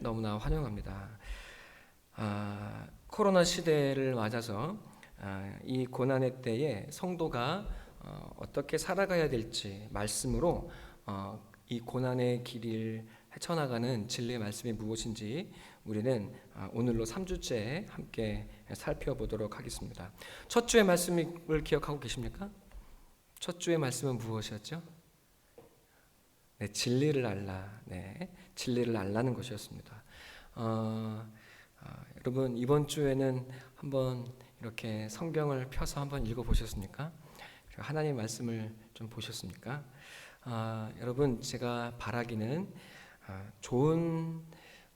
너무나 환영합니다. 코로나 시대를 맞아서 이 고난의 때에 성도가 어떻게 살아가야 될지 말씀으로 이 고난의 길을 헤쳐나가는 진리의 말씀이 무엇인지 우리는 오늘로 3주째 함께 살펴보도록 하겠습니다. 첫 주의 말씀을 기억하고 계십니까? 첫 주의 말씀은 무엇이었죠? 네, 진리를 알라. 네, 진리를 알라는 것이었습니다. 여러분 이번 주에는 한번 이렇게 성경을 펴서 한번 읽어보셨습니까? 하나님 말씀을 좀 보셨습니까? 여러분 제가 바라기는 좋은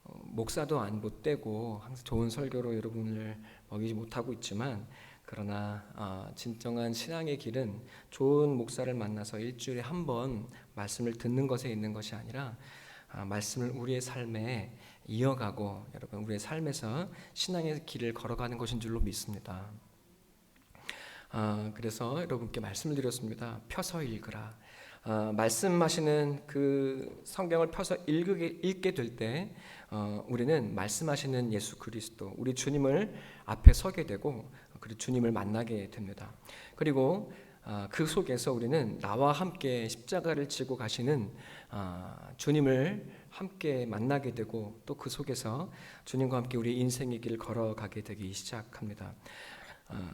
목사도 안 못되고 항상 좋은 설교로 여러분을 먹이지 못하고 있지만 그러나 진정한 신앙의 길은 좋은 목사를 만나서 일주일에 한 번 말씀을 듣는 것에 있는 것이 아니라 말씀을 우리의 삶에 이어가고 여러분 우리의 삶에서 신앙의 길을 걸어가는 것인 줄로 믿습니다. 그래서 여러분께 말씀을 드렸습니다. 펴서 읽으라. 말씀하시는 그 성경을 펴서 읽게 될 때 우리는 말씀하시는 예수 그리스도 우리 주님을 앞에 서게 되고 그리고 주님을 만나게 됩니다. 그리고 그 속에서 우리는 나와 함께 십자가를 지고 가시는 주님을 함께 만나게 되고 또 그 속에서 주님과 함께 우리 인생의 길을 걸어가게 되기 시작합니다.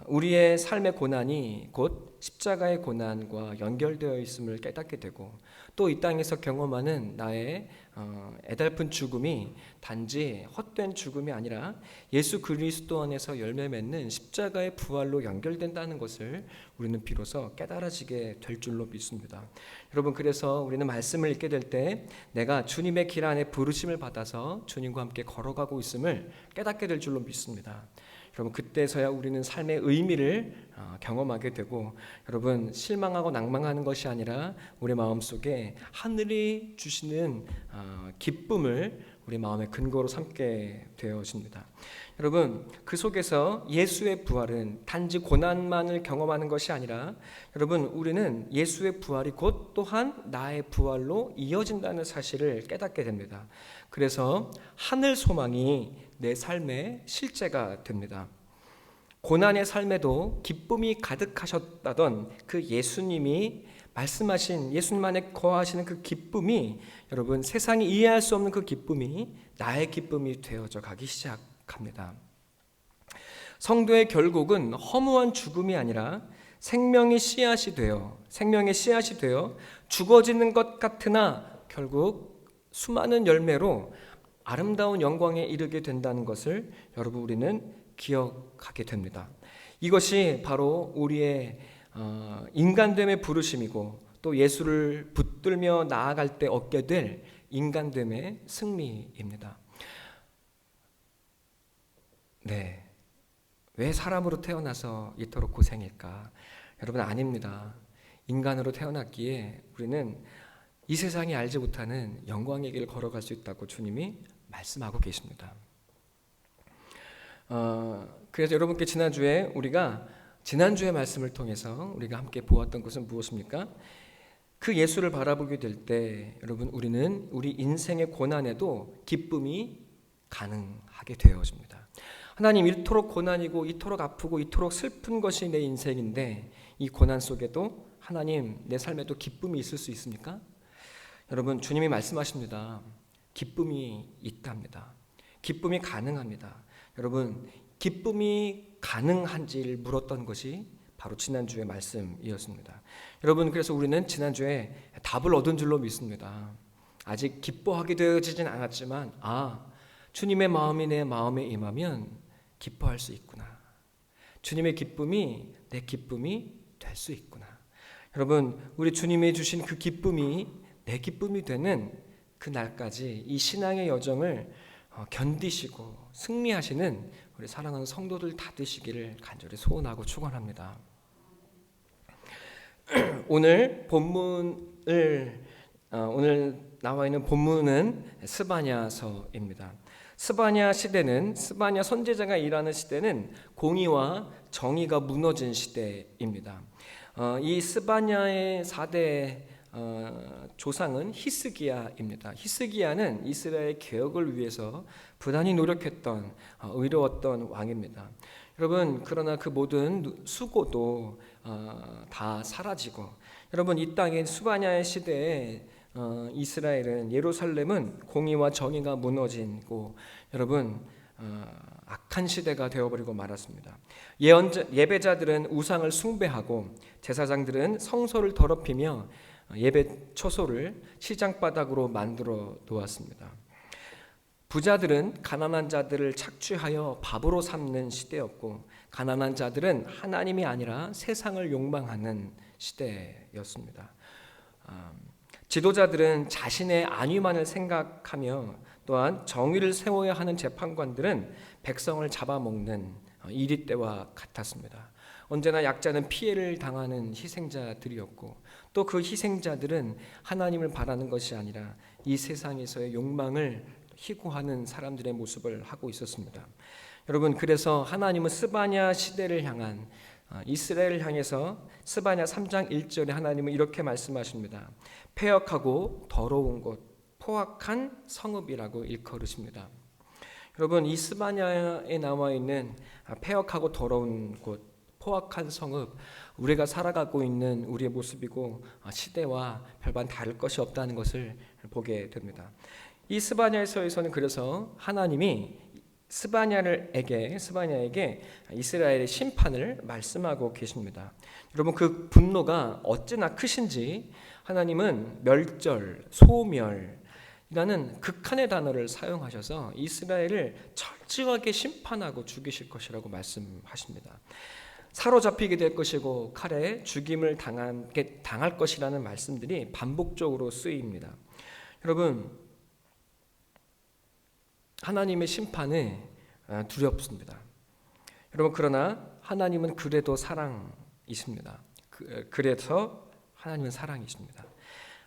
우리의 삶의 고난이 곧 십자가의 고난과 연결되어 있음을 깨닫게 되고 또 이 땅에서 경험하는 나의 애달픈 죽음이 단지 헛된 죽음이 아니라 예수 그리스도 안에서 열매 맺는 십자가의 부활로 연결된다는 것을 우리는 비로소 깨달아지게 될 줄로 믿습니다. 여러분 그래서 우리는 말씀을 읽게 될 때 내가 주님의 길 안에 부르심을 받아서 주님과 함께 걸어가고 있음을 깨닫게 될 줄로 믿습니다. 여러분 그때서야 우리는 삶의 의미를 경험하게 되고 여러분 실망하고 낭망하는 것이 아니라 우리 마음속에 하늘이 주시는 기쁨을 우리 마음의 근거로 삼게 되어집니다. 여러분 그 속에서 예수의 부활은 단지 고난만을 경험하는 것이 아니라 여러분 우리는 예수의 부활이 곧 또한 나의 부활로 이어진다는 사실을 깨닫게 됩니다. 그래서 하늘 소망이 내 삶의 실제가 됩니다. 고난의 삶에도 기쁨이 가득하셨다던 그 예수님이 말씀하신 예수님 안에 거하시는 그 기쁨이 여러분 세상이 이해할 수 없는 그 기쁨이 나의 기쁨이 되어져 가기 시작합니다. 성도의 결국은 허무한 죽음이 아니라 생명의 씨앗이 되어 죽어지는 것 같으나 결국 수많은 열매로 아름다운 영광에 이르게 된다는 것을 여러분 우리는 기억하게 됩니다. 이것이 바로 우리의 인간됨의 부르심이고 또 예수를 붙들며 나아갈 때 얻게 될 인간됨의 승리입니다. 네, 왜 사람으로 태어나서 이토록 고생일까? 여러분 아닙니다. 인간으로 태어났기에 우리는 이 세상이 알지 못하는 영광의 길을 걸어갈 수 있다고 주님이 말씀하고 계십니다. 그래서 여러분께 지난주의 말씀을 통해서 우리가 함께 보았던 것은 무엇입니까? 그 예수를 바라보게 될 때 여러분 우리는 우리 인생의 고난에도 기쁨이 가능하게 되어집니다. 하나님 이토록 고난이고 이토록 아프고 이토록 슬픈 것이 내 인생인데 이 고난 속에도 하나님 내 삶에도 기쁨이 있을 수 있습니까? 여러분 주님이 말씀하십니다. 기쁨이 있답니다. 기쁨이 가능합니다. 여러분 기쁨이 가능한지를 물었던 것이 바로 지난주의 말씀이었습니다. 여러분 그래서 우리는 지난주에 답을 얻은 줄로 믿습니다. 아직 기뻐하게 되어지진 않았지만 주님의 마음이 내 마음에 임하면 기뻐할 수 있구나. 주님의 기쁨이 내 기쁨이 될 수 있구나. 여러분 우리 주님이 주신 그 기쁨이 내 기쁨이 되는 그 날까지 이 신앙의 여정을 견디시고 승리하시는 우리 사랑하는 성도들 다 되시기를 간절히 소원하고 축원합니다. 오늘 나와 있는 본문은 스바냐서입니다. 스바냐 선지자가 일하는 시대는 공의와 정의가 무너진 시대입니다. 이 스바냐의 4대 조상은 히스기야입니다. 히스기야는 이스라엘 개혁을 위해서 부단히 노력했던 의로웠던 왕입니다. 여러분, 그러나 그 모든 수고도 다 사라지고, 여러분, 이 땅의 수바냐의 시대에 이스라엘은, 예루살렘은 공의와 정의가 무너지고, 여러분, 악한 시대가 되어버리고 말았습니다. 예배자들은 우상을 숭배하고, 제사장들은 성소를 더럽히며 예배 처소를 시장 바닥으로 만들어 놓았습니다. 부자들은 가난한 자들을 착취하여 밥으로 삼는 시대였고, 가난한 자들은 하나님이 아니라 세상을 욕망하는 시대였습니다. 지도자들은 자신의 안위만을 생각하며, 또한 정의를 세워야 하는 재판관들은 백성을 잡아먹는 이리떼와 같았습니다. 언제나 약자는 피해를 당하는 희생자들이었고, 또 그 희생자들은 하나님을 바라는 것이 아니라 이 세상에서의 욕망을 희구하는 사람들의 모습을 하고 있었습니다. 여러분, 그래서 하나님은 스바냐 시대를 향한, 이스라엘을 향해서 스바냐 3장 1절에 하나님은 이렇게 말씀하십니다. 패역하고 더러운 곳, 포악한 성읍이라고 일컬으십니다. 여러분, 이 스바냐에 나와 있는 패역하고 더러운 곳, 포악한 성읍, 우리가 살아가고 있는 우리의 모습이고, 시대와 별반 다를 것이 없다는 것을 보게 됩니다. 이 스바냐에서는 그래서 하나님이 스바냐에게 이스라엘의 심판을 말씀하고 계십니다. 여러분, 그 분노가 어찌나 크신지 하나님은 멸절, 소멸이라는 극한의 단어를 사용하셔서 이스라엘을 철저하게 심판하고 죽이실 것이라고 말씀하십니다. 사로잡히게 될 것이고 칼에 죽임을 당할 것이라는 말씀들이 반복적으로 쓰입니다. 여러분, 하나님의 심판은 두렵습니다. 여러분, 그러나 하나님은 그래도 사랑이십니다. 그래서 하나님은 사랑이십니다.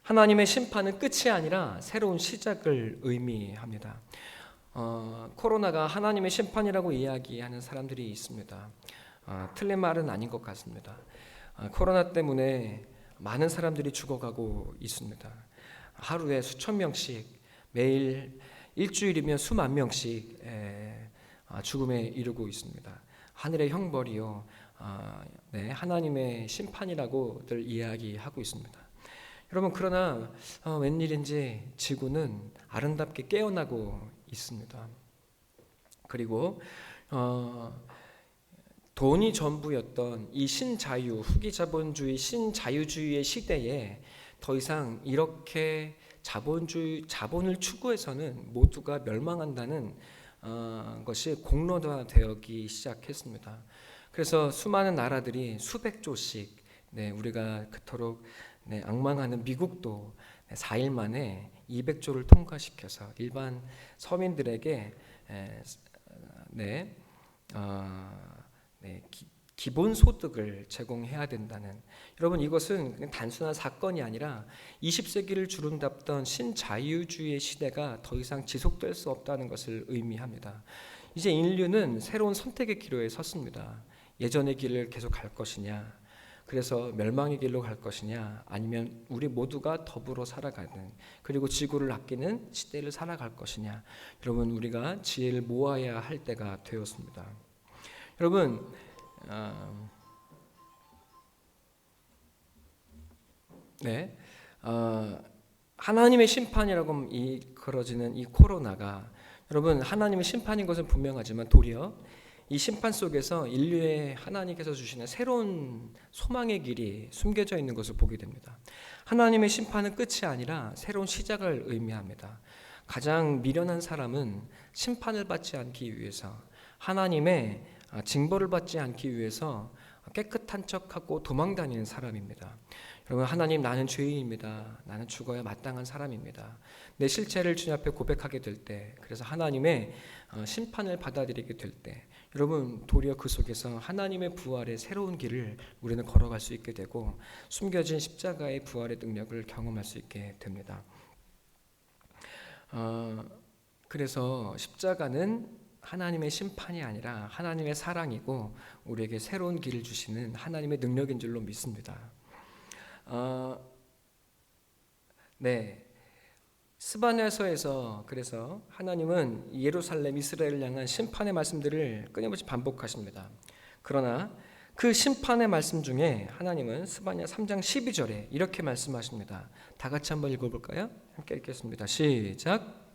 하나님의 심판은 끝이 아니라 새로운 시작을 의미합니다. 코로나가 하나님의 심판이라고 이야기하는 사람들이 있습니다. 틀린 말은 아닌 것 같습니다. 코로나 때문에 많은 사람들이 죽어가고 있습니다. 하루에 수천 명씩, 매일 일주일이면 수만 명씩 죽음에 이르고 있습니다. 하늘의 형벌이요, 하나님의 심판이라고들 이야기하고 있습니다. 여러분, 그러나 웬일인지 지구는 아름답게 깨어나고 있습니다. 그리고 돈이 전부였던 이 신자유, 후기자본주의, 신자유주의의 시대에 더 이상 이렇게 자본을 추구해서는 모두가 멸망한다는 것이 공론화되기 시작했습니다. 그래서 수많은 나라들이 수백조씩, 우리가 그토록 앙망하는 미국도 4일 만에 200조를 통과시켜서 일반 서민들에게 기본소득을 제공해야 된다는, 여러분, 이것은 단순한 사건이 아니라 20세기를 주름잡던 신자유주의의 시대가 더 이상 지속될 수 없다는 것을 의미합니다. 이제 인류는 새로운 선택의 기로에 섰습니다. 예전의 길을 계속 갈 것이냐, 그래서 멸망의 길로 갈 것이냐, 아니면 우리 모두가 더불어 살아가는, 그리고 지구를 아끼는 시대를 살아갈 것이냐. 여러분, 우리가 지혜를 모아야 할 때가 되었습니다. 여러분, 하나님의 심판이라고 이끌어지는 이 코로나가, 여러분, 하나님의 심판인 것은 분명하지만 도리어 이 심판 속에서 인류의 하나님께서 주시는 새로운 소망의 길이 숨겨져 있는 것을 보게 됩니다. 하나님의 심판은 끝이 아니라 새로운 시작을 의미합니다. 가장 미련한 사람은 심판을 받지 않기 위해서, 하나님의 징벌을 받지 않기 위해서 깨끗한 척하고 도망다니는 사람입니다. 여러분, 하나님, 나는 죄인입니다. 나는 죽어야 마땅한 사람입니다. 내 실체를 주님 앞에 고백하게 될 때, 그래서 하나님의 심판을 받아들이게 될 때, 여러분, 도리어 그 속에서 하나님의 부활의 새로운 길을 우리는 걸어갈 수 있게 되고, 숨겨진 십자가의 부활의 능력을 경험할 수 있게 됩니다. 그래서 십자가는 하나님의 심판이 아니라 하나님의 사랑이고, 우리에게 새로운 길을 주시는 하나님의 능력인 줄로 믿습니다. 네, 스바냐서에서 그래서 하나님은 예루살렘 이스라엘을 향한 심판의 말씀들을 끊임없이 반복하십니다. 그러나 그 심판의 말씀 중에 하나님은 스바냐 3장 12절에 이렇게 말씀하십니다. 다 같이 한번 읽어볼까요? 함께 읽겠습니다. 시작.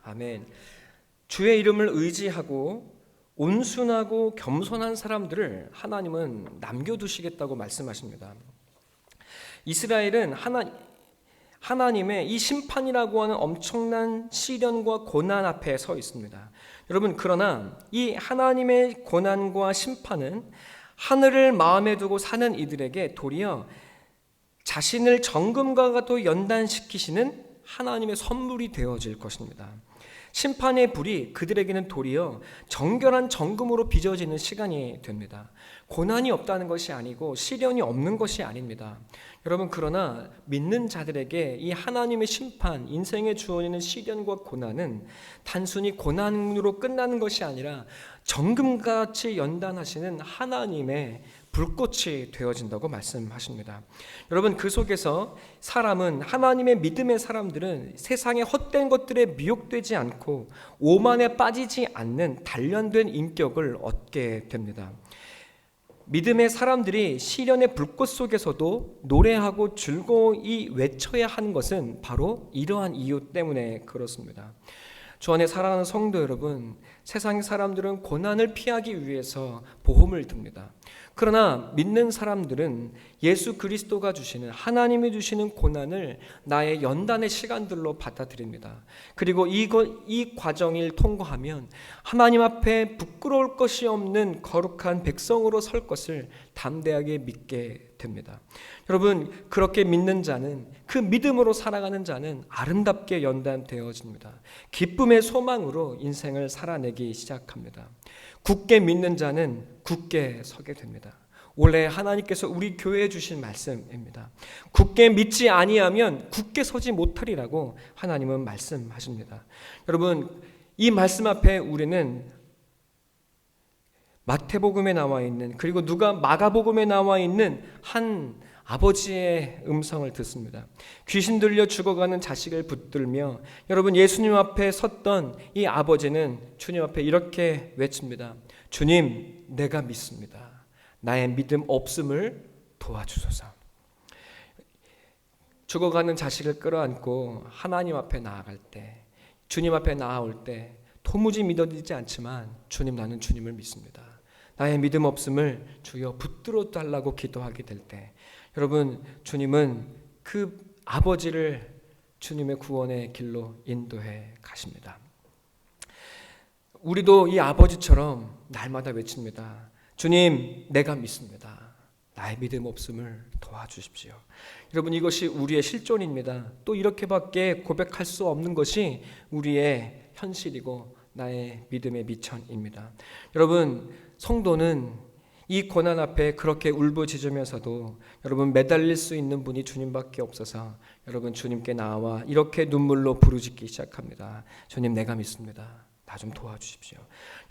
아멘. 주의 이름을 의지하고 온순하고 겸손한 사람들을 하나님은 남겨두시겠다고 말씀하십니다. 이스라엘은 하나님의 이 심판이라고 하는 엄청난 시련과 고난 앞에 서 있습니다. 여러분, 그러나 이 하나님의 고난과 심판은 하늘을 마음에 두고 사는 이들에게 도리어 자신을 정금과도 연단시키시는 하나님의 선물이 되어질 것입니다. 심판의 불이 그들에게는 도리어 정결한 정금으로 빚어지는 시간이 됩니다. 고난이 없다는 것이 아니고 시련이 없는 것이 아닙니다. 여러분, 그러나 믿는 자들에게 이 하나님의 심판, 인생에 주어지는 시련과 고난은 단순히 고난으로 끝나는 것이 아니라 정금같이 연단하시는 하나님의 불꽃이 되어진다고 말씀하십니다. 여러분, 그 속에서 사람은, 하나님의 믿음의 사람들은 세상의 헛된 것들에 미혹되지 않고 오만에 빠지지 않는 단련된 인격을 얻게 됩니다. 믿음의 사람들이 시련의 불꽃 속에서도 노래하고 즐거이 외쳐야 하는 것은 바로 이러한 이유 때문에 그렇습니다. 주 안에 사랑하는 성도 여러분, 세상의 사람들은 고난을 피하기 위해서 보험을 듭니다. 그러나 믿는 사람들은 예수 그리스도가 주시는, 하나님이 주시는 고난을 나의 연단의 시간들로 받아들입니다. 그리고 이 과정을 통과하면 하나님 앞에 부끄러울 것이 없는 거룩한 백성으로 설 것을 담대하게 믿게 됩니다. 여러분, 그렇게 믿는 자는, 그 믿음으로 살아가는 자는 아름답게 연단되어집니다. 기쁨의 소망으로 인생을 살아내기 시작합니다. 굳게 믿는 자는 굳게 서게 됩니다. 원래 하나님께서 우리 교회에 주신 말씀입니다. 굳게 믿지 아니하면 굳게 서지 못하리라고 하나님은 말씀하십니다. 여러분, 이 말씀 앞에 우리는 마태복음에 나와 있는, 그리고 마가복음에 나와 있는 한 아버지의 음성을 듣습니다. 귀신 들려 죽어가는 자식을 붙들며, 여러분, 예수님 앞에 섰던 이 아버지는 주님 앞에 이렇게 외칩니다. 주님, 내가 믿습니다. 나의 믿음 없음을 도와주소서. 죽어가는 자식을 끌어안고 하나님 앞에 나아갈 때, 주님 앞에 나아올 때 도무지 믿어지지 않지만, 주님, 나는 주님을 믿습니다. 나의 믿음 없음을 주여 붙들어 달라고 기도하게 될 때, 여러분, 주님은 그 아버지를 주님의 구원의 길로 인도해 가십니다. 우리도 이 아버지처럼 날마다 외칩니다. 주님, 내가 믿습니다. 나의 믿음 없음을 도와주십시오. 여러분, 이것이 우리의 실존입니다. 또 이렇게밖에 고백할 수 없는 것이 우리의 현실이고 나의 믿음의 미천입니다. 여러분, 성도는 이 고난 앞에 그렇게 울부짖으면서도 여러분, 매달릴 수 있는 분이 주님밖에 없어서 여러분, 주님께 나와 이렇게 눈물로 부르짖기 시작합니다. 주님, 내가 믿습니다. 나 좀 도와주십시오.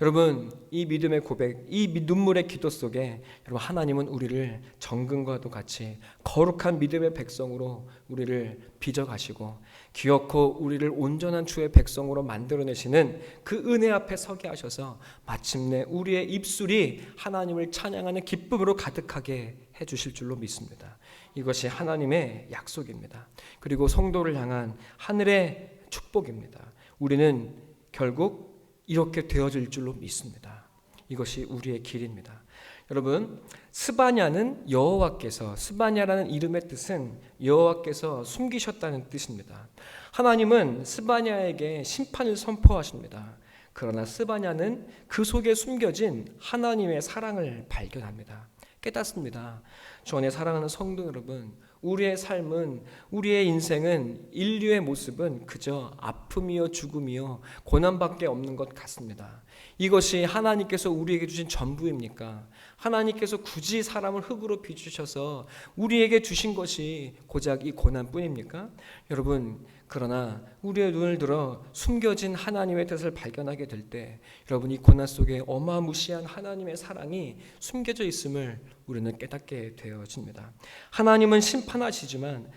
여러분, 이 믿음의 고백, 이 눈물의 기도 속에 여러분, 하나님은 우리를 정금과도 같이 거룩한 믿음의 백성으로 우리를 빚어가시고 기어코 우리를 온전한 주의 백성으로 만들어내시는 그 은혜 앞에 서게 하셔서 마침내 우리의 입술이 하나님을 찬양하는 기쁨으로 가득하게 해주실 줄로 믿습니다. 이것이 하나님의 약속입니다. 그리고 성도를 향한 하늘의 축복입니다. 우리는 결국 이렇게 되어질 줄로 믿습니다. 이것이 우리의 길입니다. 여러분, 스바냐는 여호와께서, 스바냐라는 이름의 뜻은 여호와께서 숨기셨다는 뜻입니다. 하나님은 스바냐에게 심판을 선포하십니다. 그러나 스바냐는 그 속에 숨겨진 하나님의 사랑을 발견합니다. 깨닫습니다. 주 안에 사랑하는 성도 여러분, 우리의 삶은, 우리의 인생은, 인류의 모습은 그저 아픔이요 죽음이요 고난밖에 없는 것 같습니다. 이것이 하나님께서 우리에게 주신 전부입니까? 하나님께서 굳이 사람을 흙으로 비추셔서 우리에게 주신 것이 고작 이 고난뿐입니까? 여러분, 그러나 우리의 눈을 들어 숨겨진 하나님의 뜻을 발견하게 될 때 여러분, 이 고난 속에 어마무시한 하나님의 사랑이 숨겨져 있음을 우리는 깨닫게 되어집니다. 하나님은 심판하시지만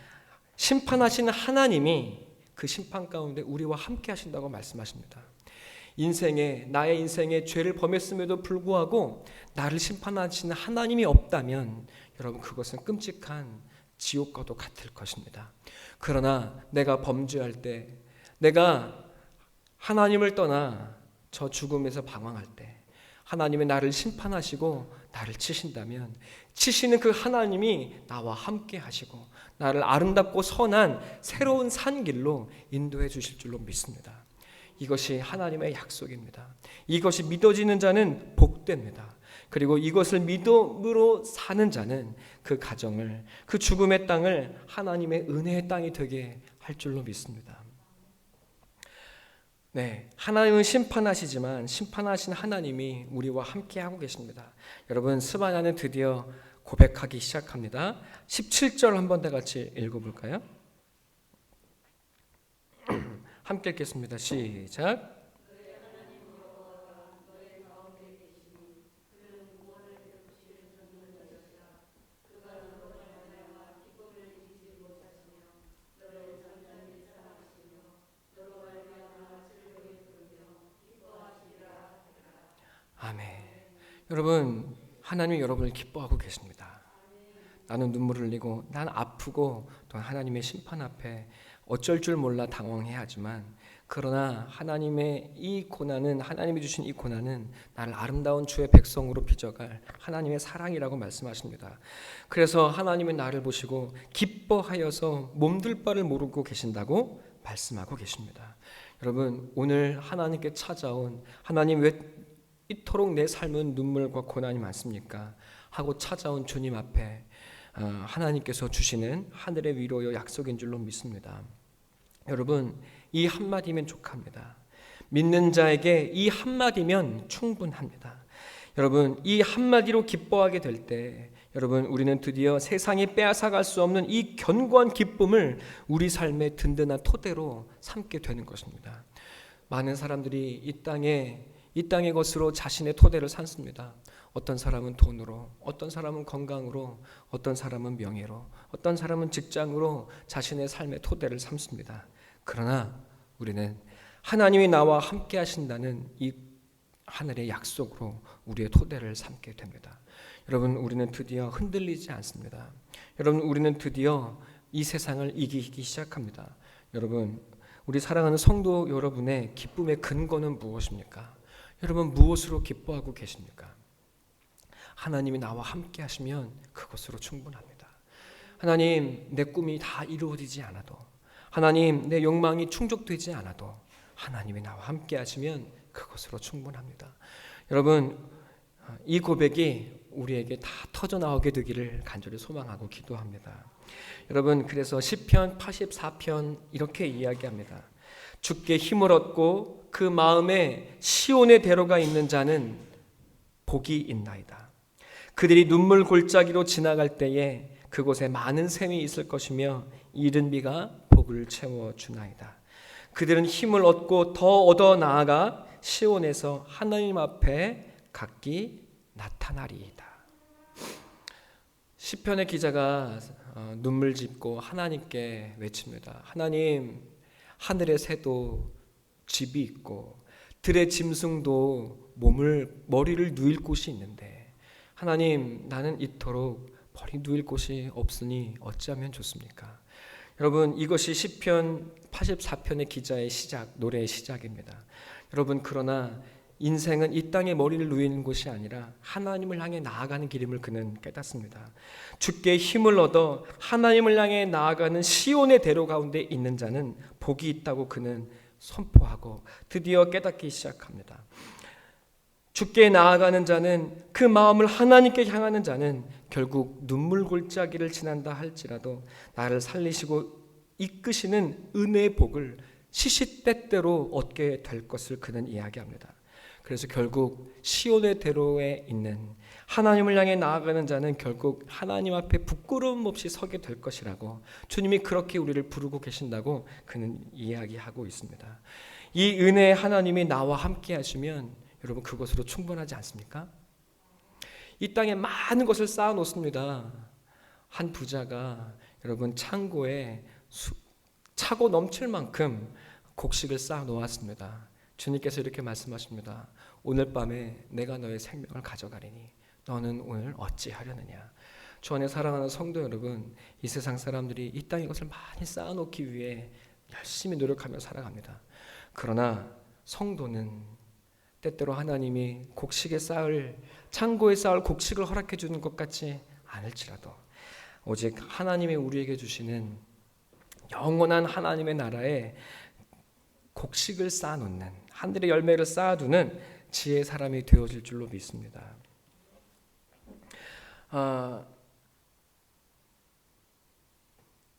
심판하시는 하나님이 그 심판 가운데 우리와 함께 하신다고 말씀하십니다. 나의 인생에 죄를 범했음에도 불구하고 나를 심판하시는 하나님이 없다면 여러분, 그것은 끔찍한 지옥과도 같을 것입니다. 그러나 내가 범죄할 때, 내가 하나님을 떠나 저 죽음에서 방황할 때 하나님이 나를 심판하시고 나를 치신다면 치시는 그 하나님이 나와 함께 하시고 나를 아름답고 선한 새로운 산길로 인도해 주실 줄로 믿습니다. 이것이 하나님의 약속입니다. 이것이 믿어지는 자는 복됩니다. 그리고 이것을 믿음으로 사는 자는 그 가정을, 그 죽음의 땅을 하나님의 은혜의 땅이 되게 할 줄로 믿습니다. 네, 하나님은 심판하시지만 심판하신 하나님이 우리와 함께하고 계십니다. 여러분, 스바냐는 드디어 고백하기 시작합니다. 17절 한번 다 같이 읽어볼까요? 함께 읽겠습니다. 시작. 아멘. 여러분, 하나님이 여러분을 기뻐하고 계십니다. 나는 눈물을 흘리고 난 아프고 또 하나님의 심판 앞에 어쩔 줄 몰라 당황해야 하지만, 그러나 하나님의 이 고난은, 하나님이 주신 이 고난은 나를 아름다운 주의 백성으로 빚어갈 하나님의 사랑이라고 말씀하십니다. 그래서 하나님이 나를 보시고 기뻐하여서 몸둘 바를 모르고 계신다고 말씀하고 계십니다. 여러분, 오늘 하나님께 찾아온, 하나님 왜 이토록 내 삶은 눈물과 고난이 많습니까? 하고 찾아온 주님 앞에 하나님께서 주시는 하늘의 위로요 약속인 줄로 믿습니다. 여러분, 이 한마디면 족합니다. 믿는 자에게 이 한마디면 충분합니다. 여러분, 이 한마디로 기뻐하게 될 때 여러분, 우리는 드디어 세상이 빼앗아갈 수 없는 이 견고한 기쁨을 우리 삶의 든든한 토대로 삼게 되는 것입니다. 많은 사람들이 이 땅의 것으로 자신의 토대를 삼습니다. 어떤 사람은 돈으로, 어떤 사람은 건강으로, 어떤 사람은 명예로, 어떤 사람은 직장으로 자신의 삶의 토대를 삼습니다. 그러나 우리는 하나님이 나와 함께 하신다는 이 하늘의 약속으로 우리의 토대를 삼게 됩니다. 여러분, 우리는 드디어 흔들리지 않습니다. 여러분, 우리는 드디어 이 세상을 이기기 시작합니다. 여러분, 우리 사랑하는 성도 여러분의 기쁨의 근거는 무엇입니까? 여러분, 무엇으로 기뻐하고 계십니까? 하나님이 나와 함께 하시면 그것으로 충분합니다. 하나님, 내 꿈이 다 이루어지지 않아도, 하나님, 내 욕망이 충족되지 않아도 하나님이 나와 함께 하시면 그것으로 충분합니다. 여러분, 이 고백이 우리에게 다 터져 나오게 되기를 간절히 소망하고 기도합니다. 여러분, 그래서 시편 84편 이렇게 이야기합니다. 주께 힘을 얻고 그 마음에 시온의 대로가 있는 자는 복이 있나이다. 그들이 눈물 골짜기로 지나갈 때에 그곳에 많은 샘이 있을 것이며 이른 비가 복을 채워주나이다. 그들은 힘을 얻고 더 얻어 나아가 시온에서 하나님 앞에 각기 나타나리이다. 시편의 기자가 눈물 짓고 하나님께 외칩니다. 하나님, 하늘의 새도 집이 있고 들의 짐승도 머리를 누일 곳이 있는데 하나님, 나는 이토록 머리 누일 곳이 없으니 어찌하면 좋습니까? 여러분, 이것이 시편 84편의 기자의 시작, 노래의 시작입니다. 여러분, 그러나 인생은 이 땅에 머리를 누이는 곳이 아니라 하나님을 향해 나아가는 길임을 그는 깨닫습니다. 주께 힘을 얻어 하나님을 향해 나아가는 시온의 대로 가운데 있는 자는 복이 있다고 그는 선포하고 드디어 깨닫기 시작합니다. 주께 나아가는 자는, 그 마음을 하나님께 향하는 자는 결국 눈물 골짜기를 지난다 할지라도 나를 살리시고 이끄시는 은혜의 복을 시시때때로 얻게 될 것을 그는 이야기합니다. 그래서 결국 시온의 대로에 있는 하나님을 향해 나아가는 자는 결국 하나님 앞에 부끄러움 없이 서게 될 것이라고 주님이 그렇게 우리를 부르고 계신다고 그는 이야기하고 있습니다. 이 은혜의 하나님이 나와 함께 하시면 여러분 그것으로 충분하지 않습니까? 이 땅에 많은 것을 쌓아 놓습니다. 한 부자가 여러분 창고에 차고 넘칠 만큼 곡식을 쌓아 놓았습니다. 주님께서 이렇게 말씀하십니다. 오늘 밤에 내가 너의 생명을 가져가리니 너는 오늘 어찌하려느냐. 주 안에 사랑하는 성도 여러분, 이 세상 사람들이 이 땅에 것을 많이 쌓아놓기 위해 열심히 노력하며 살아갑니다. 그러나 성도는 때때로 하나님이 창고에 쌓을 곡식을 허락해 주는 것 같지 않을지라도 오직 하나님이 우리에게 주시는 영원한 하나님의 나라에 곡식을 쌓아놓는, 하늘의 열매를 쌓아두는 지혜의 사람이 되어질 줄로 믿습니다.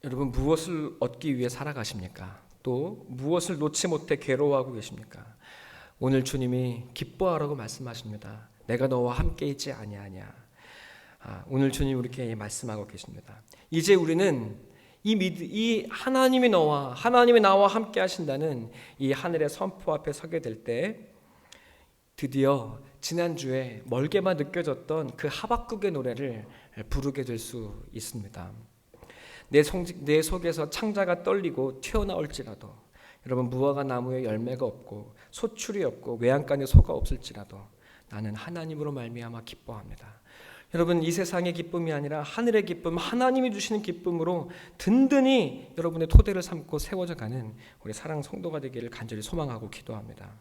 여러분 무엇을 얻기 위해 살아가십니까? 또 무엇을 놓지 못해 괴로워하고 계십니까? 오늘 주님이 기뻐하라고 말씀하십니다. 내가 너와 함께 있지 아니하냐. 오늘 주님 우리에게 말씀하고 계십니다. 이제 우리는 이 하나님이 나와 함께 하신다는 이 하늘의 선포 앞에 서게 될 때 드디어 지난주에 멀게만 느껴졌던 그 하박국의 노래를 부르게 될 수 있습니다. 내 속에서 창자가 떨리고 튀어나올지라도, 여러분 무화과 나무에 열매가 없고 소출이 없고 외양간에 소가 없을지라도 나는 하나님으로 말미암아 기뻐합니다. 여러분 이 세상의 기쁨이 아니라 하늘의 기쁨, 하나님이 주시는 기쁨으로 든든히 여러분의 토대를 삼고 세워져가는 우리 사랑 성도가 되기를 간절히 소망하고 기도합니다.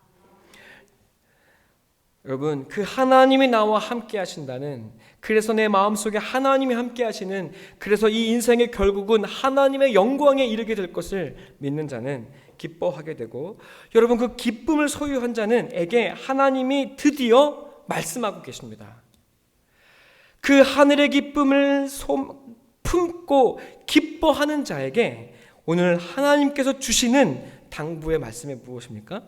여러분 그 하나님이 나와 함께 하신다는, 그래서 내 마음속에 하나님이 함께 하시는, 그래서 이 인생의 결국은 하나님의 영광에 이르게 될 것을 믿는 자는 기뻐하게 되고, 여러분 그 기쁨을 소유한 자는에게 하나님이 드디어 말씀하고 계십니다. 그 하늘의 기쁨을 품고 기뻐하는 자에게 오늘 하나님께서 주시는 당부의 말씀이 무엇입니까?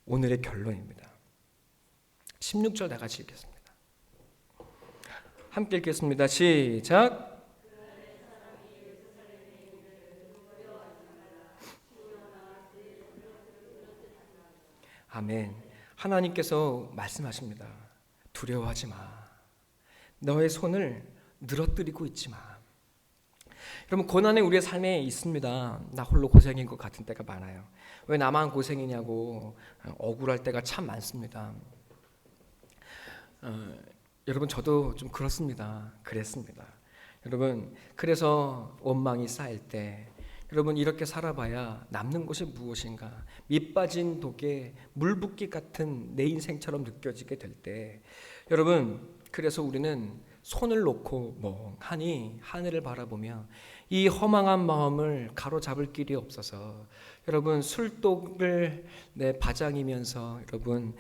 오늘의 결론입니다. 16절 다 같이 읽겠습니다. 함께 읽겠습니다. 시작. 아멘. 하나님께서 말씀하십니다. 두려워하지 마. 너의 손을 늘어뜨리고 있지 마. 여러분 고난이 우리의 삶에 있습니다. 나 홀로 고생인 것 같은 때가 많아요. 왜 나만 고생이냐고 억울할 때가 참 많습니다. 여러분 저도 좀 그랬습니다. 여러분 그래서 원망이 쌓일 때, 여러분 이렇게 살아봐야 남는 것이 무엇인가, 밑 빠진 독에 물 붓기 같은 내 인생처럼 느껴지게 될 때, 여러분 그래서 우리는 손을 놓고 멍하니 하늘을 바라보며 이 허망한 마음을 가로잡을 길이 없어서 여러분 술독을 내 바장이면서 여러분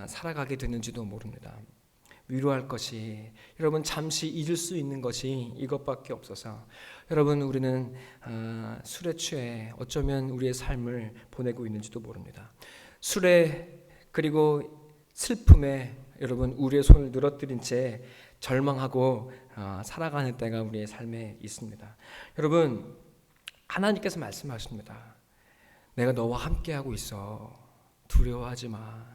살아가게 되는지도 모릅니다. 위로할 것이, 여러분 잠시 잊을 수 있는 것이 이것밖에 없어서 여러분 우리는 술에 취해 어쩌면 우리의 삶을 보내고 있는지도 모릅니다. 술에 그리고 슬픔에 여러분 우리의 손을 늘어뜨린 채 절망하고 살아가는 때가 우리의 삶에 있습니다. 여러분 하나님께서 말씀하십니다. 내가 너와 함께하고 있어. 두려워하지 마.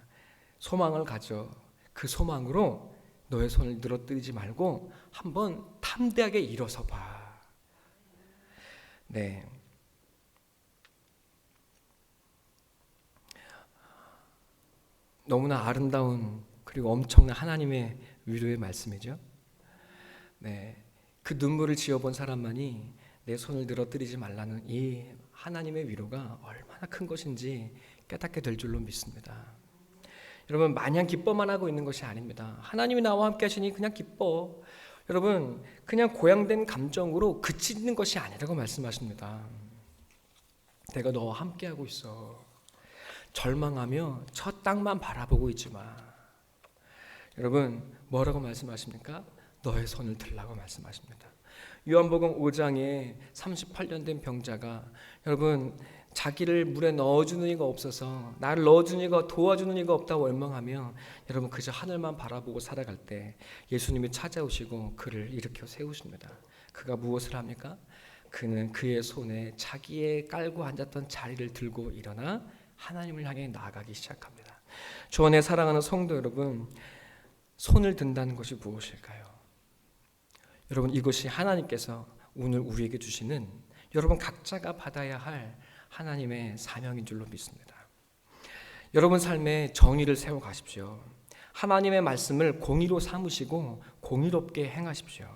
소망을 가져. 그 소망으로 너의 손을 늘어뜨리지 말고 한번 담대하게 일어서 봐. 네. 너무나 아름다운 그리고 엄청난 하나님의 위로의 말씀이죠. 네, 그 눈물을 지어본 사람만이 내 손을 늘어뜨리지 말라는 이 하나님의 위로가 얼마나 큰 것인지 깨닫게 될 줄로 믿습니다. 여러분 마냥 기뻐만 하고 있는 것이 아닙니다. 하나님이 나와 함께 하시니 그냥 기뻐. 여러분 그냥 고양된 감정으로 그치는 것이 아니라고 말씀하십니다. 내가 너와 함께 하고 있어. 절망하며 저 땅만 바라보고 있지 마. 여러분 뭐라고 말씀하십니까? 너의 손을 들라고 말씀하십니다. 요한복음 5장에 38년 된 병자가 여러분 자기를 물에 넣어주는 이가 없어서, 나를 넣어주는 이가, 도와주는 이가 없다고 원망하며 여러분 그저 하늘만 바라보고 살아갈 때 예수님이 찾아오시고 그를 일으켜 세우십니다. 그가 무엇을 합니까? 그는 그의 손에 자기의 깔고 앉았던 자리를 들고 일어나 하나님을 향해 나아가기 시작합니다. 주 안에 사랑하는 성도 여러분, 손을 든다는 것이 무엇일까요? 여러분, 이것이 하나님께서 오늘 우리에게 주시는, 여러분 각자가 받아야 할 하나님의 사명인 줄로 믿습니다. 여러분 삶에 정의를 세워 가십시오. 하나님의 말씀을 공의로 삼으시고 공의롭게 행하십시오.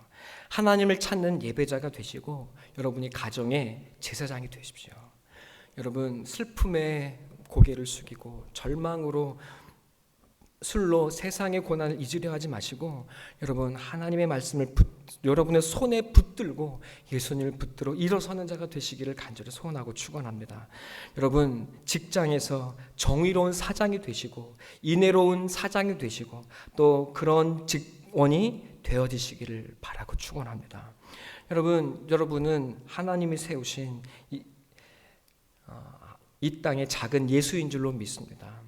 하나님을 찾는 예배자가 되시고 여러분이 가정의 제사장이 되십시오. 여러분 슬픔에 고개를 숙이고 절망으로 술로 세상의 고난을 잊으려 하지 마시고 여러분 하나님의 말씀을 여러분의 손에 붙들고 예수님을 붙들어 일어서는 자가 되시기를 간절히 소원하고 축원합니다. 여러분 직장에서 정의로운 사장이 되시고 인애로운 사장이 되시고 또 그런 직원이 되어지시기를 바라고 축원합니다. 여러분은 하나님이 세우신 이 땅의 작은 예수인 줄로 믿습니다.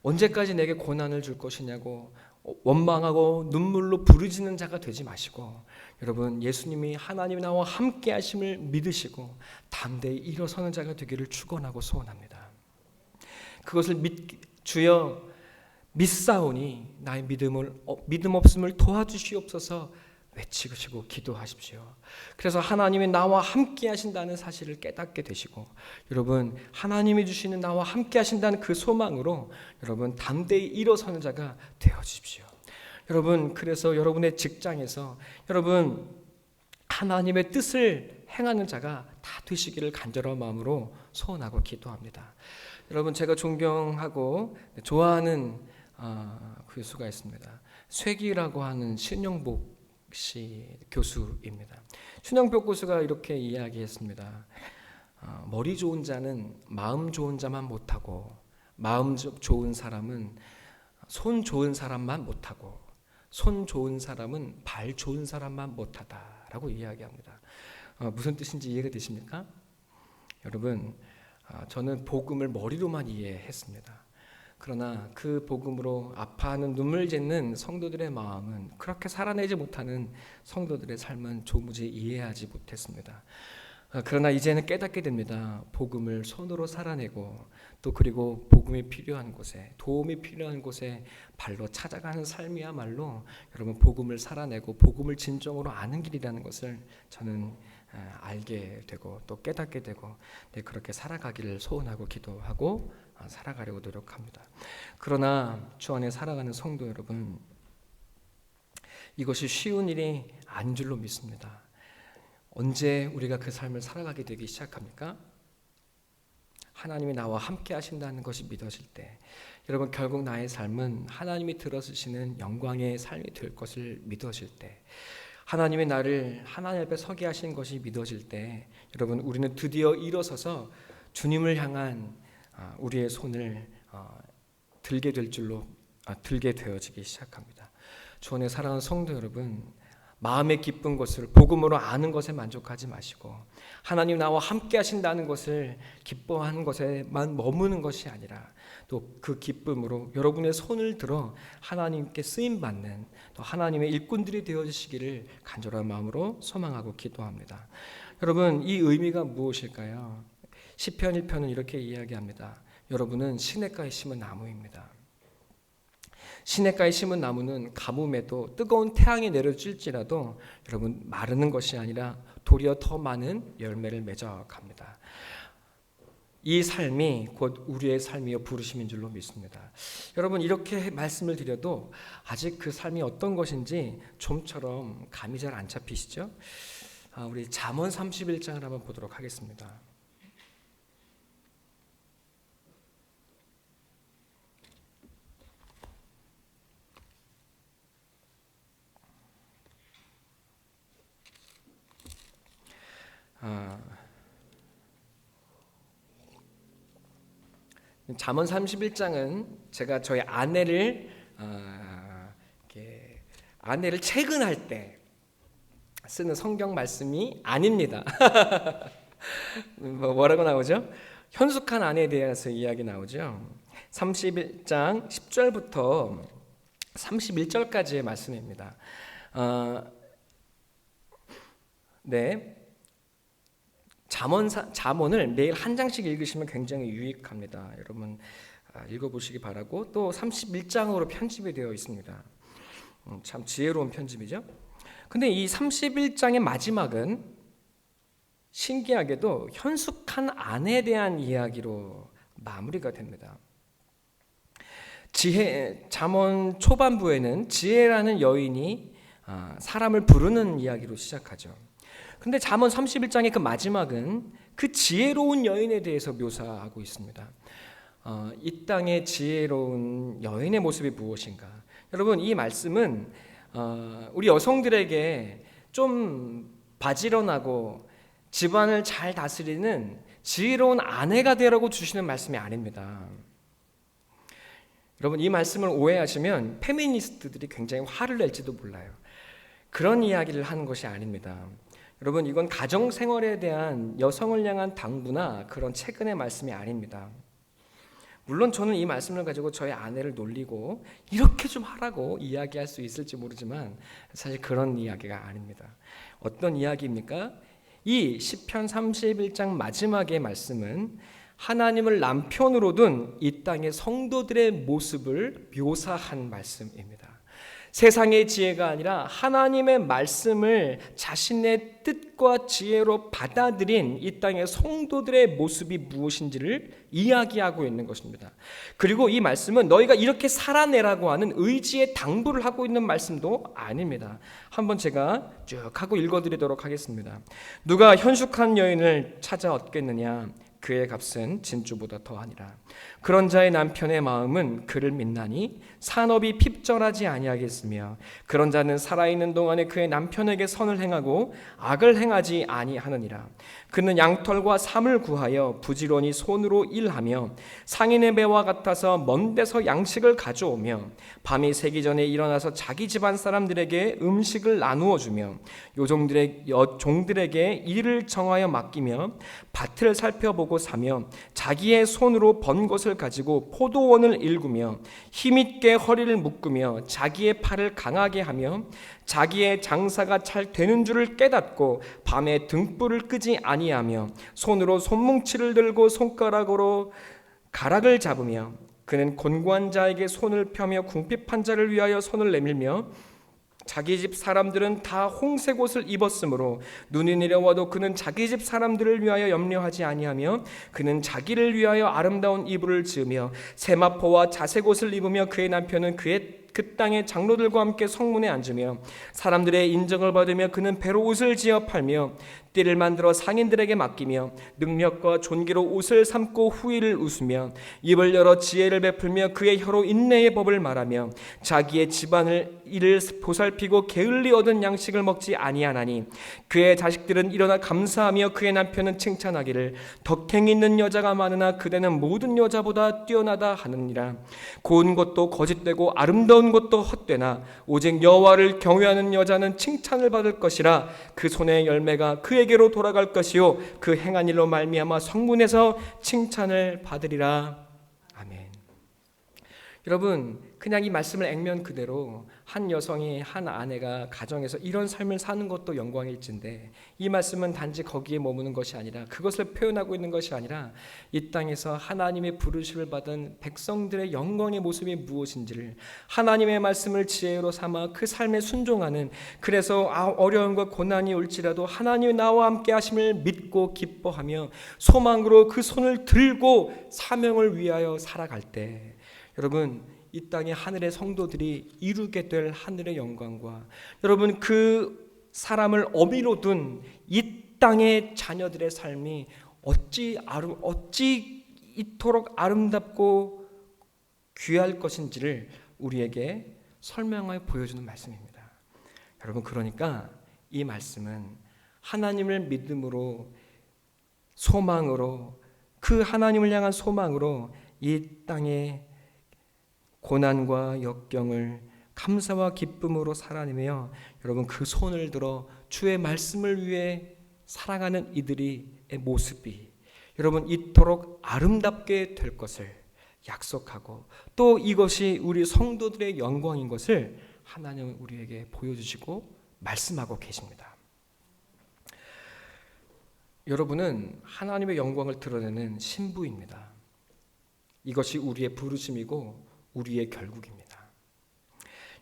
언제까지 내게 고난을 줄 것이냐고 원망하고 눈물로 부르짖는 자가 되지 마시고 여러분 예수님이 하나님이 나와 함께 하심을 믿으시고 담대히 일어서는 자가 되기를 축원하고 소원합니다. 그것을 주여 믿사오니 나의 믿음 없음을 도와주시옵소서 외치시고 기도하십시오. 그래서 하나님이 나와 함께 하신다는 사실을 깨닫게 되시고 여러분 하나님이 주시는 나와 함께 하신다는 그 소망으로 여러분 담대히 일어서는 자가 되어주십시오. 여러분 그래서 여러분의 직장에서 여러분 하나님의 뜻을 행하는 자가 다 되시기를 간절한 마음으로 소원하고 기도합니다. 여러분 제가 존경하고 좋아하는 교수가 있습니다. 쇠기라고 하는 신영복 교수입니다. 신영복 교수가 이렇게 이야기했습니다. 머리 좋은 자는 마음 좋은 자만 못하고 마음 좋은 사람은 손 좋은 사람만 못하고 손 좋은 사람은 발 좋은 사람만 못하다라고 이야기합니다. 무슨 뜻인지 이해가 되십니까? 여러분 저는 복음을 머리로만 이해했습니다. 그러나 그 복음으로 아파하는 눈물 짓는 성도들의 마음은 그렇게 살아내지 못하는 성도들의 삶은 도무지 이해하지 못했습니다. 그러나 이제는 깨닫게 됩니다. 복음을 손으로 살아내고 또 그리고 복음이 필요한 곳에 도움이 필요한 곳에 발로 찾아가는 삶이야말로 여러분 복음을 살아내고 복음을 진정으로 아는 길이라는 것을 저는 알게 되고 또 깨닫게 되고 그렇게 살아가기를 소원하고 기도하고 살아가려고 노력합니다. 그러나 주 안에 살아가는 성도 여러분 이것이 쉬운 일이 아닌 줄로 믿습니다. 언제 우리가 그 삶을 살아가게 되기 시작합니까? 하나님이 나와 함께 하신다는 것이 믿어질 때 여러분 결국 나의 삶은 하나님이 들어주시는 영광의 삶이 될 것을 믿어질 때 하나님이 나를 하나님 앞에 서게 하신 것이 믿어질 때 여러분 우리는 드디어 일어서서 주님을 향한 우리의 손을 들게 되어지기 시작합니다. 주 안에 사랑하는 성도 여러분 마음의 기쁜 것을 복음으로 아는 것에 만족하지 마시고 하나님 나와 함께 하신다는 것을 기뻐하는 것에만 머무는 것이 아니라 또 그 기쁨으로 여러분의 손을 들어 하나님께 쓰임받는 또 하나님의 일꾼들이 되어주시기를 간절한 마음으로 소망하고 기도합니다. 여러분 이 의미가 무엇일까요? 시편 1편은 이렇게 이야기합니다. 여러분은 시냇가에 심은 나무입니다. 시냇가에 심은 나무는 가뭄에도 뜨거운 태양이 내려질지라도 여러분 마르는 것이 아니라 도리어 더 많은 열매를 맺어갑니다. 이 삶이 곧 우리의 삶이여 부르심인 줄로 믿습니다. 여러분 이렇게 말씀을 드려도 아직 그 삶이 어떤 것인지 좀처럼 감이 잘 안 잡히시죠? 우리 잠언 31장을 한번 보도록 하겠습니다. 잠언 31장은 제가 저희 아내를 채근할 때 쓰는 성경 말씀이 아닙니다. 뭐라고 나오죠? 현숙한 아내에 대해서 이야기 나오죠. 31장 10절부터 31절까지의 말씀입니다. 네, 잠언을 매일 한 장씩 읽으시면 굉장히 유익합니다. 여러분 읽어보시기 바라고, 또 31장으로 편집이 되어 있습니다. 참 지혜로운 편집이죠. 근데 이 31장의 마지막은 신기하게도 현숙한 아내에 대한 이야기로 마무리가 됩니다. 잠언 초반부에는 지혜라는 여인이 사람을 부르는 이야기로 시작하죠. 근데 잠언 31장의 그 마지막은 그 지혜로운 여인에 대해서 묘사하고 있습니다. 이 땅의 지혜로운 여인의 모습이 무엇인가? 여러분, 이 말씀은 우리 여성들에게 좀 바지런하고 집안을 잘 다스리는 지혜로운 아내가 되라고 주시는 말씀이 아닙니다. 여러분, 이 말씀을 오해하시면 페미니스트들이 굉장히 화를 낼지도 몰라요. 그런 이야기를 하는 것이 아닙니다. 여러분, 이건 가정생활에 대한 여성을 향한 당부나 그런 최근의 말씀이 아닙니다. 물론 저는 이 말씀을 가지고 저희 아내를 놀리고 이렇게 좀 하라고 이야기할 수 있을지 모르지만 사실 그런 이야기가 아닙니다. 어떤 이야기입니까? 이 시편 31장 마지막의 말씀은 하나님을 남편으로 둔 이 땅의 성도들의 모습을 묘사한 말씀입니다. 세상의 지혜가 아니라 하나님의 말씀을 자신의 뜻과 지혜로 받아들인 이 땅의 성도들의 모습이 무엇인지를 이야기하고 있는 것입니다. 그리고 이 말씀은 너희가 이렇게 살아내라고 하는 의지의 당부를 하고 있는 말씀도 아닙니다. 한번 제가 쭉 하고 읽어드리도록 하겠습니다. 누가 현숙한 여인을 찾아 얻겠느냐? 그의 값은 진주보다 더하니라. 그런 자의 남편의 마음은 그를 믿나니 산업이 핍절하지 아니하겠으며 그런 자는 살아있는 동안에 그의 남편에게 선을 행하고 악을 행하지 아니하느니라. 그는 양털과 삼을 구하여 부지런히 손으로 일하며 상인의 배와 같아서 먼 데서 양식을 가져오며 밤이 새기 전에 일어나서 자기 집안 사람들에게 음식을 나누어 주며 종들에게 일을 정하여 맡기며 밭을 살펴보고 사며 자기의 손으로 번 것을 가지고 포도원을 일구며 힘있게 허리를 묶으며 자기의 팔을 강하게 하며 자기의 장사가 잘 되는 줄을 깨닫고 밤에 등불을 끄지 아니하며 손으로 손뭉치를 들고 손가락으로 가락을 잡으며 그는 곤고한 자에게 손을 펴며 궁핍한 자를 위하여 손을 내밀며 자기 집 사람들은 다 홍색 옷을 입었으므로 눈이 내려와도 그는 자기 집 사람들을 위하여 염려하지 아니하며 그는 자기를 위하여 아름다운 이불을 지으며 세마포와 자색 옷을 입으며 그의 남편은 그 땅의 장로들과 함께 성문에 앉으며 사람들의 인정을 받으며 그는 배로 옷을 지어 팔며 띠를 만들어 상인들에게 맡기며 능력과 존귀로 옷을 삼고 후일을 웃으며 입을 열어 지혜를 베풀며 그의 혀로 인내의 법을 말하며 자기의 집안을 이를 보살피고 게을리 얻은 양식을 먹지 아니하나니 그의 자식들은 일어나 감사하며 그의 남편은 칭찬하기를 덕행 있는 여자가 많으나 그대는 모든 여자보다 뛰어나다 하느니라. 고운 것도 거짓되고 아름다운 것도 헛되나 오직 여호와를 경외하는 여자는 칭찬을 받을 것이라. 그 손의 열매가 그에게로 돌아갈 것이요 그 행한 일로 말미암아 성문에서 칭찬을 받으리라. 아멘. 여러분, 그냥 이 말씀을 액면 그대로 한 여성이, 한 아내가 가정에서 이런 삶을 사는 것도 영광일진데 이 말씀은 단지 거기에 머무는 것이 아니라, 그것을 표현하고 있는 것이 아니라 이 땅에서 하나님의 부르심을 받은 백성들의 영광의 모습이 무엇인지를 하나님의 말씀을 지혜로 삼아 그 삶에 순종하는, 그래서 어려움과 고난이 올지라도 하나님이 나와 함께 하심을 믿고 기뻐하며 소망으로 그 손을 들고 사명을 위하여 살아갈 때, 여러분, 이 땅의 하늘의 성도들이 이루게 될 하늘의 영광과 여러분 그 사람을 어미로 둔 이 땅의 자녀들의 삶이 어찌 이토록 아름답고 귀할 것인지를 우리에게 설명하여 보여주는 말씀입니다. 여러분, 그러니까 이 말씀은 하나님을 믿음으로, 소망으로, 그 하나님을 향한 소망으로 이 땅의 고난과 역경을 감사와 기쁨으로 살아내며 여러분 그 손을 들어 주의 말씀을 위해 살아가는 이들의 모습이 여러분 이토록 아름답게 될 것을 약속하고 또 이것이 우리 성도들의 영광인 것을 하나님은 우리에게 보여주시고 말씀하고 계십니다. 여러분은 하나님의 영광을 드러내는 신부입니다. 이것이 우리의 부르심이고 우리의 결국입니다.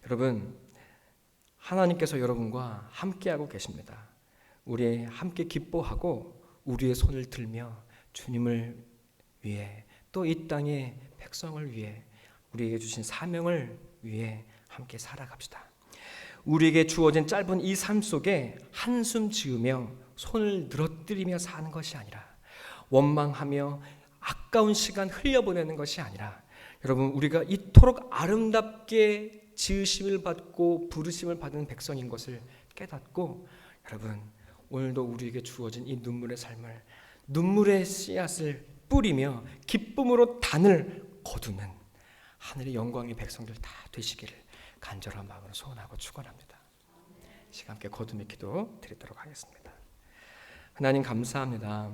여러분, 하나님께서 여러분과 함께하고 계십니다. 우리 함께 기뻐하고 우리의 손을 들며 주님을 위해 또 이 땅의 백성을 위해 우리에게 주신 사명을 위해 함께 살아갑시다. 우리에게 주어진 짧은 이 삶 속에 한숨 지으며 손을 늘어뜨리며 사는 것이 아니라 원망하며 아까운 시간 흘려보내는 것이 아니라 여러분 우리가 이토록 아름답게 지으심을 받고 부르심을 받은 백성인 것을 깨닫고 여러분 오늘도 우리에게 주어진 이 눈물의 삶을 눈물의 씨앗을 뿌리며 기쁨으로 단을 거두는 하늘의 영광의 백성들 다 되시기를 간절한 마음으로 소원하고 축원합니다. 시간 함께 거듭의 기도 드리도록 하겠습니다. 하나님 감사합니다.